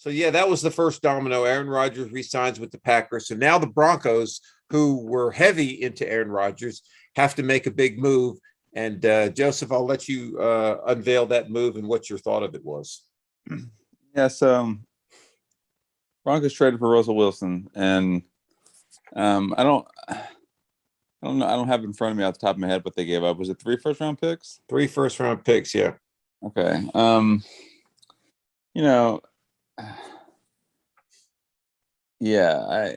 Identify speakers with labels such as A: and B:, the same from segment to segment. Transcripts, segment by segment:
A: So yeah, that was the first domino. Aaron Rodgers resigns with the Packers. So now the Broncos, who were heavy into Aaron Rodgers, have to make a big move. And Joseph, I'll let you unveil that move and what your thought of it was.
B: Yeah, so Broncos traded for Russell Wilson, and I don't know. I don't have it in front of me off the top of my head what they gave up. Was it 3 first-round picks?
A: 3 first-round picks, yeah.
B: Okay. You know, yeah,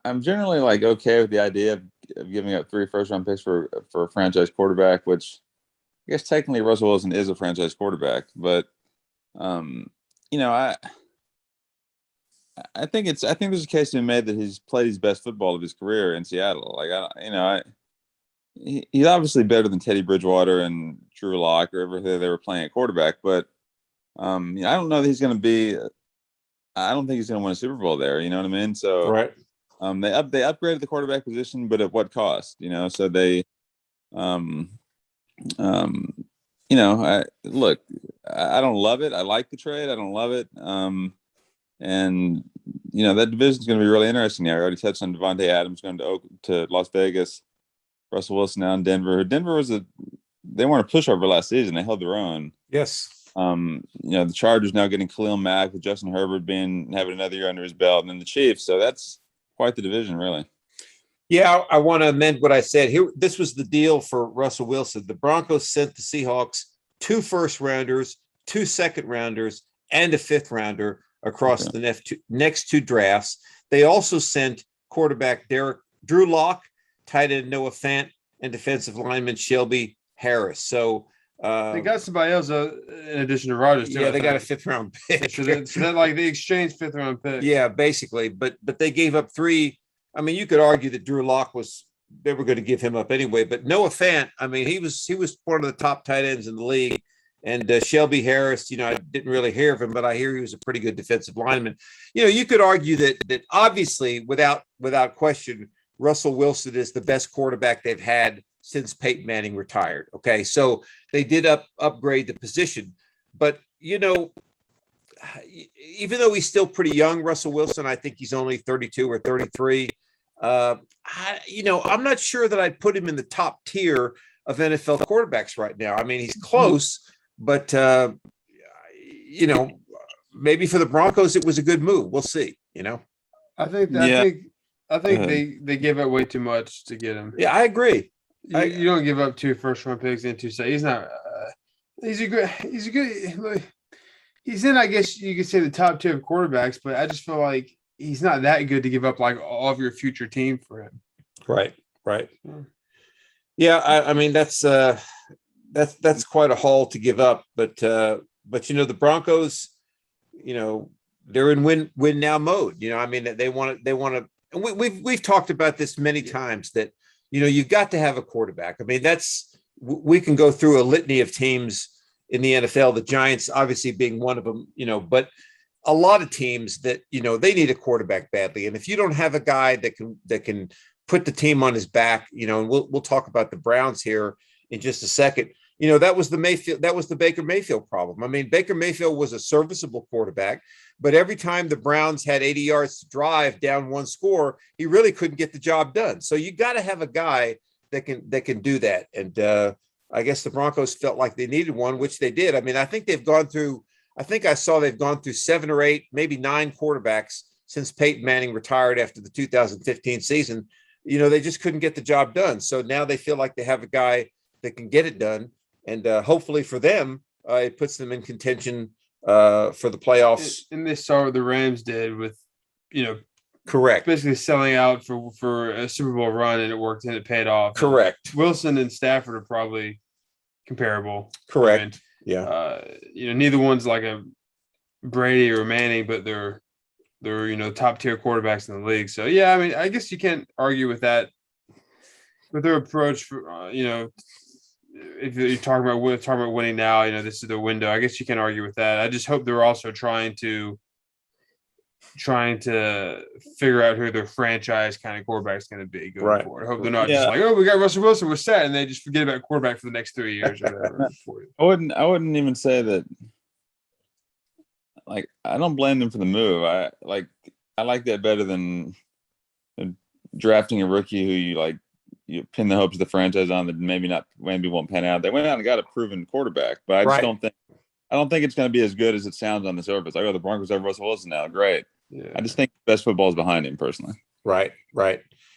B: I'm generally like okay with the idea of giving up 3 first-round picks for a franchise quarterback, which I guess technically Russell Wilson is a franchise quarterback, but you know, I think there's a case to be made that he's played his best football of his career in Seattle. Like he's obviously better than Teddy Bridgewater and Drew Lock or whoever they were playing at quarterback, but I don't know that he's going to be. I don't think he's going to win a Super Bowl there. You know what I mean? So
A: right.
B: They upgraded the quarterback position, but at what cost? You know, so they I don't love it. I like the trade. I don't love it. And that division is going to be really interesting. I already touched on Devontae Adams going to Las Vegas. Russell Wilson now in Denver. Denver they weren't a pushover last season. They held their own.
A: Yes.
B: The Chargers now getting Khalil Mack with Justin Herbert having another year under his belt, and then the Chiefs. So that's quite the division, really.
A: Yeah, I want to amend what I said here. This was the deal for Russell Wilson. The Broncos sent the Seahawks 2 first-rounders, 2 second-rounders, and a 5th-rounder across the next 2 drafts. They also sent quarterback Drew Lock, tight end Noah Fant, and defensive lineman Shelby Harris. So
C: they got somebody else in addition to Rodgers too.
A: Yeah, they got a 5th-round pick.
C: So that like they exchanged 5th-round picks.
A: Yeah, basically. But they gave up 3. I mean, you could argue that Drew Lock they were going to give him up anyway. But Noah Fant, I mean, he was one of the top tight ends in the league. And Shelby Harris, I didn't really hear of him, but I hear he was a pretty good defensive lineman. You could argue that obviously, without question, Russell Wilson is the best quarterback they've had since Peyton Manning retired. Okay, so they did upgrade the position. But, even though he's still pretty young, Russell Wilson, I think he's only 32 or 33. I'm not sure that I'd put him in the top tier of NFL quarterbacks right now. I mean, he's close. But, maybe for the Broncos, it was a good move. We'll see,
C: I think they gave up way too much to get him.
A: Yeah, I agree.
C: You don't give up 2 first-round picks and 2 seconds. He's not he's in, I guess you could say, the top 2 of quarterbacks, but I just feel like he's not that good to give up like all of your future team for him.
A: Right. Yeah, I mean, that's quite a haul to give up, but the Broncos, they're in win now mode. I mean, they want to. And we've talked about this many times that you've got to have a quarterback. I mean, we can go through a litany of teams in the NFL. The Giants obviously being one of them. But a lot of teams that they need a quarterback badly, and if you don't have a guy that can put the team on his back, and we'll talk about the Browns here in just a second. That was the Baker Mayfield problem. I mean, Baker Mayfield was a serviceable quarterback, but every time the Browns had 80 yards to drive down 1 score, he really couldn't get the job done. So you got to have a guy that can do that. And I guess the Broncos felt like they needed one, which they did. I mean, I think I saw they've gone through 7 or 8, maybe 9 quarterbacks since Peyton Manning retired after the 2015 season. They just couldn't get the job done. So now they feel like they have a guy that can get it done. And hopefully for them, it puts them in contention for the playoffs.
C: And they saw what the Rams did with,
A: correct,
C: basically selling out for a Super Bowl run, and it worked and it paid off.
A: Correct.
C: And Wilson and Stafford are probably comparable.
A: Correct.
C: Yeah. Neither one's like a Brady or Manning, but they're top tier quarterbacks in the league. So yeah, I mean, I guess you can't argue with that, with their approach for if you're talking about winning now, this is the window. I guess you can't argue with that. I just hope they're also trying to figure out who their franchise kind of quarterback is going to be going forward. I hope they're not just like, oh, we got Russell Wilson, we're set, and they just forget about quarterback for the next 3 years or whatever.
B: I wouldn't even say that. like I don't blame them for the move. I like that better than drafting a rookie who you pin the hopes of the franchise on that maybe won't pan out. They went out and got a proven quarterback, but I just don't think it's going to be as good as it sounds on the surface. Like, oh, the Broncos have Russell Wilson now, great.
C: Yeah.
B: I just think the best football is behind him, personally.
A: Right.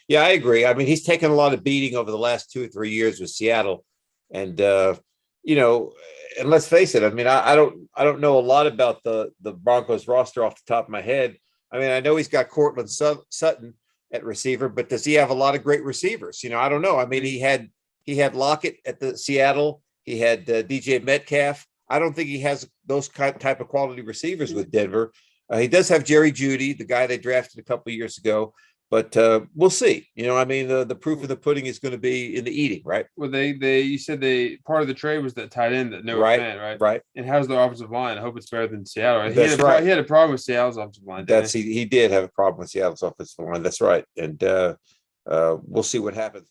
A: Yeah, I agree. I mean, he's taken a lot of beating over the last 2 or 3 years with Seattle, and and let's face it. I mean, I don't know a lot about the Broncos roster off the top of my head. I mean, I know he's got Cortland Sutton at receiver, but does he have a lot of great receivers? I don't know. I mean, he had Lockett at the Seattle. He had DJ Metcalf. I don't think he has those type of quality receivers with Denver. He does have Jerry Jeudy, the guy they drafted a couple of years ago, but we'll see. I mean, the proof of the pudding is going to be in the eating, right?
C: Well, you said part of the trade was that tight end that Noah Fant, right?
A: Right.
C: And how's the offensive line? I hope it's better than Seattle. Right?
A: That's right.
C: He had a problem with Seattle's offensive line.
A: He did have a problem with Seattle's offensive line. That's right. And we'll see what happens.